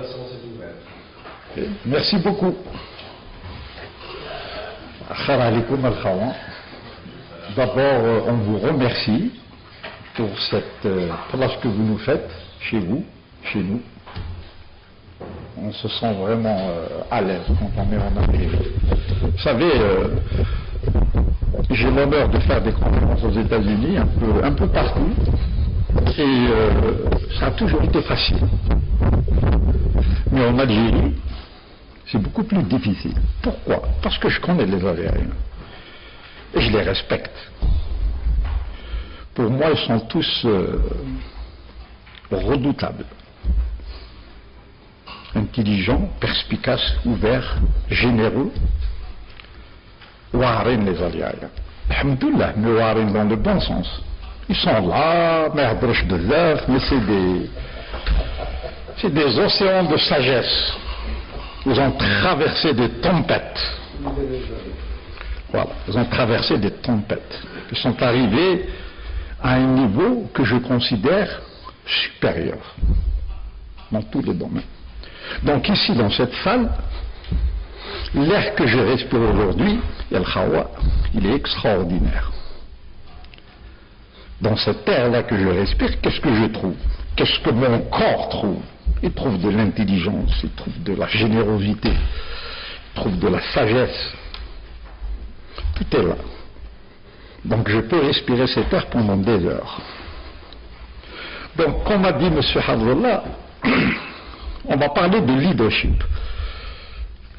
séance est ouverte. Merci beaucoup. D'abord, on vous remercie pour cette place que vous nous faites chez vous, chez nous. On se sent vraiment à l'aise quand on est en Amérique. Vous savez, j'ai l'honneur de faire des conférences aux États-Unis, un peu partout, et ça a toujours été facile. Mais en Algérie, c'est beaucoup plus difficile. Pourquoi? Parce que je connais les Algériens et je les respecte. Pour moi, ils sont tous redoutables. Intelligents, perspicaces, ouverts, généreux. Ouarin les Algériens. Alhamdoulilah, mais ouarin dans le bon sens. Ils sont là, mais c'est des océans de sagesse. Ils ont traversé des tempêtes. Voilà, ils ont traversé des tempêtes. Ils sont arrivés à un niveau que je considère supérieur dans tous les domaines. Donc ici, dans cette salle, l'air que je respire aujourd'hui, Al-Khawa, il est extraordinaire. Dans cet air-là que je respire, qu'est-ce que je trouve? Qu'est-ce que mon corps trouve? Il trouve de l'intelligence, il trouve de la générosité, il trouve de la sagesse. Tout est là. Donc je peux respirer cet air pendant des heures. Donc comme a dit M. Hadrullah, on va parler de leadership.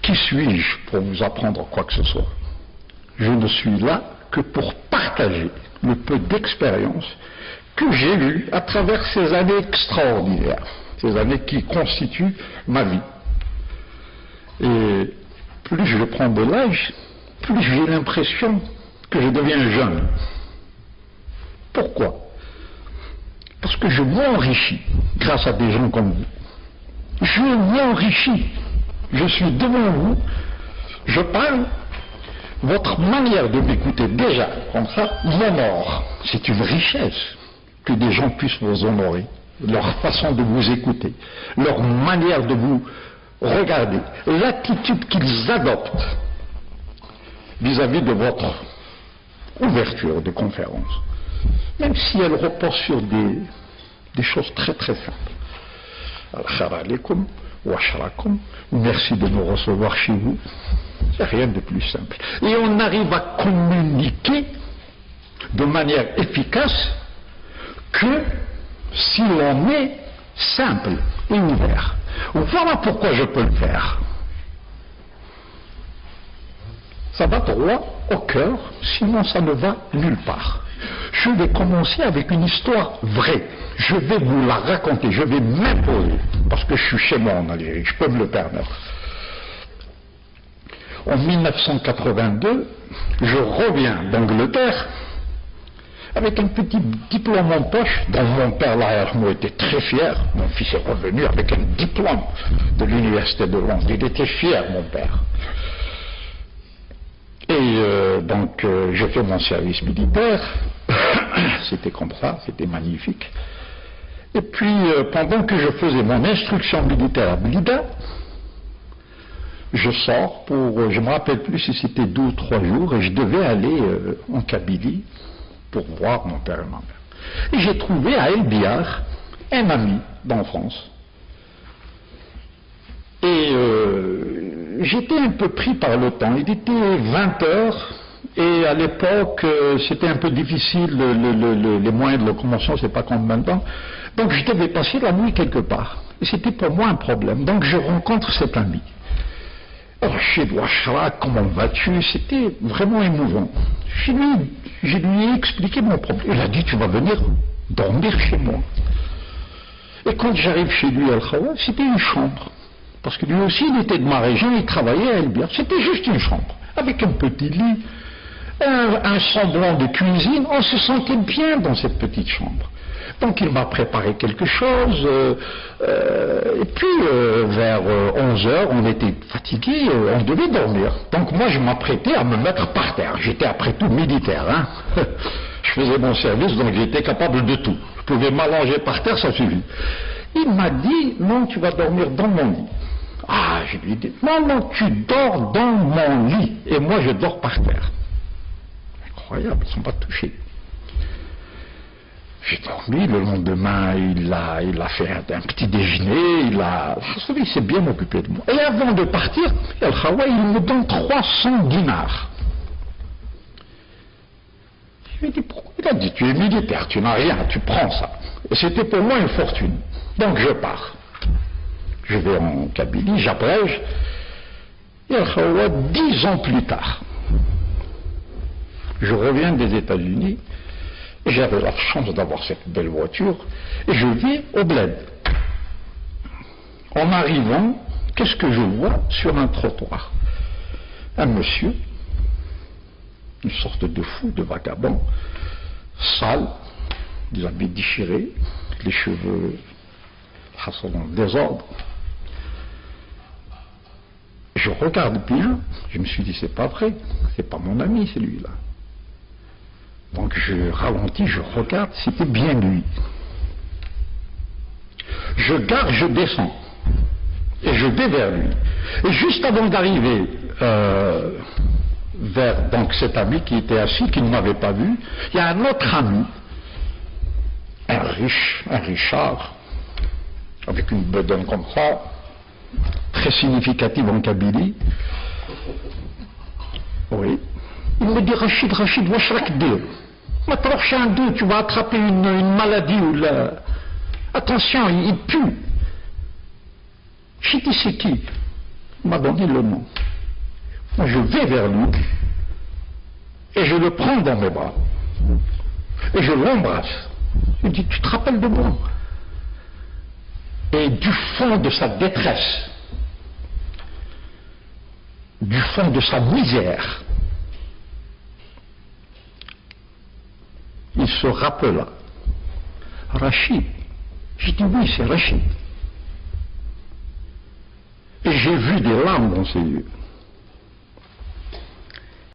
Qui suis-je pour vous apprendre quoi que ce soit? Je ne suis là que pour partager le peu d'expérience que j'ai eu à travers ces années extraordinaires, ces années qui constituent ma vie. Et plus je prends de l'âge, plus j'ai l'impression que je deviens jeune. Pourquoi? Parce que je m'enrichis grâce à des gens comme vous. Je m'enrichis. Je suis devant vous, je parle, votre manière de m'écouter déjà, comme ça, m'honore. C'est une richesse que des gens puissent vous honorer. Leur façon de vous écouter, leur manière de vous regarder, l'attitude qu'ils adoptent vis-à-vis de votre ouverture de conférence. Même si elle repose sur des choses très très simples. Al-Khara alaikum wa ashrakum. Merci de nous recevoir chez vous. C'est rien de plus simple. Et on arrive à communiquer de manière efficace que si l'on est simple et ouvert. Voilà pourquoi je peux le faire. Ça va droit au cœur, sinon ça ne va nulle part. Je vais commencer avec une histoire vraie. Je vais vous la raconter, je vais m'imposer, parce que je suis chez moi en Algérie, je peux me le permettre. En 1982, je reviens d'Angleterre avec un petit diplôme en poche, dont mon père l'arrière-moi était très fier. Mon fils est revenu avec un diplôme de l'université de Londres. Il était fier, mon père. Et donc, j'ai fait mon service militaire. C'était comme ça, c'était magnifique. Et puis, pendant que je faisais mon instruction militaire à Blida, je sors pour, je ne me rappelle plus si c'était 2 ou 3 jours, et je devais aller en Kabylie pour voir mon père et ma mère. Et j'ai trouvé à El Biar un ami d'enfance. Et j'étais un peu pris par le temps. Il était 20 heures, et à l'époque, c'était un peu difficile, les moyens de locomotion, c'est pas comme maintenant. Donc je devais passer la nuit quelque part. Et c'était pour moi un problème. Donc je rencontre cet ami. Alors, chez Ouachra, comment vas-tu? C'était vraiment émouvant. Je lui ai expliqué mon problème. Il a dit, tu vas venir dormir chez moi. Et quand j'arrive chez lui, Al-Khawa, c'était une chambre. Parce que lui aussi, il était de ma région, il travaillait à El Biar. C'était juste une chambre, avec un petit lit, un semblant de cuisine. On se sentait bien dans cette petite chambre. Donc il m'a préparé quelque chose, et puis vers 11 heures, on était fatigués, on devait dormir. Donc moi je m'apprêtais à me mettre par terre. J'étais après tout militaire, hein. Je faisais mon service, donc j'étais capable de tout. Je pouvais m'allonger par terre, ça suffit. Il m'a dit, non, tu vas dormir dans mon lit. Ah, je lui ai dit, non, non, tu dors dans mon lit, et moi je dors par terre. Incroyable, ils ne sont pas touchés. J'ai dormi, le lendemain, il a fait un petit déjeuner, il s'est bien occupé de moi. Et avant de partir, Al-Khawa, il me donne 300 dinars. Je lui ai dit, pourquoi? Il a dit, tu es militaire, tu n'as rien, tu prends ça. Et c'était pour moi une fortune. Donc je pars. Je vais en Kabylie, j'abrège. Et Al-Khawa, 10 ans plus tard, je reviens des États-Unis, et j'avais la chance d'avoir cette belle voiture, et je vais au bled. En arrivant, qu'est-ce que je vois sur un trottoir? Un monsieur, une sorte de fou, de vagabond, sale, des habits déchirés, les cheveux en désordre. Je regarde bien, je me suis dit, c'est pas vrai, c'est pas mon ami celui-là. Donc je ralentis, je regarde, c'était bien lui. Je garde, je descends, et je vais vers lui. Et juste avant d'arriver vers donc cet ami qui était assis, qui ne m'avait pas vu, il y a un autre ami, un Richard, avec une bedaine comme ça, très significative en Kabylie. Oui. Il me dit, Rachid, washrak dir. Ma prochain deux, tu vas attraper une maladie ou la... Attention, il pue. J'ai dit, c'est qui? Il m'a donné le nom. Moi, je vais vers lui et je le prends dans mes bras et je l'embrasse. Il me dit, tu te rappelles de moi? Et du fond de sa détresse, du fond de sa misère, il se rappela. Rachid. J'ai dit, oui, c'est Rachid. Et j'ai vu des larmes dans ses yeux.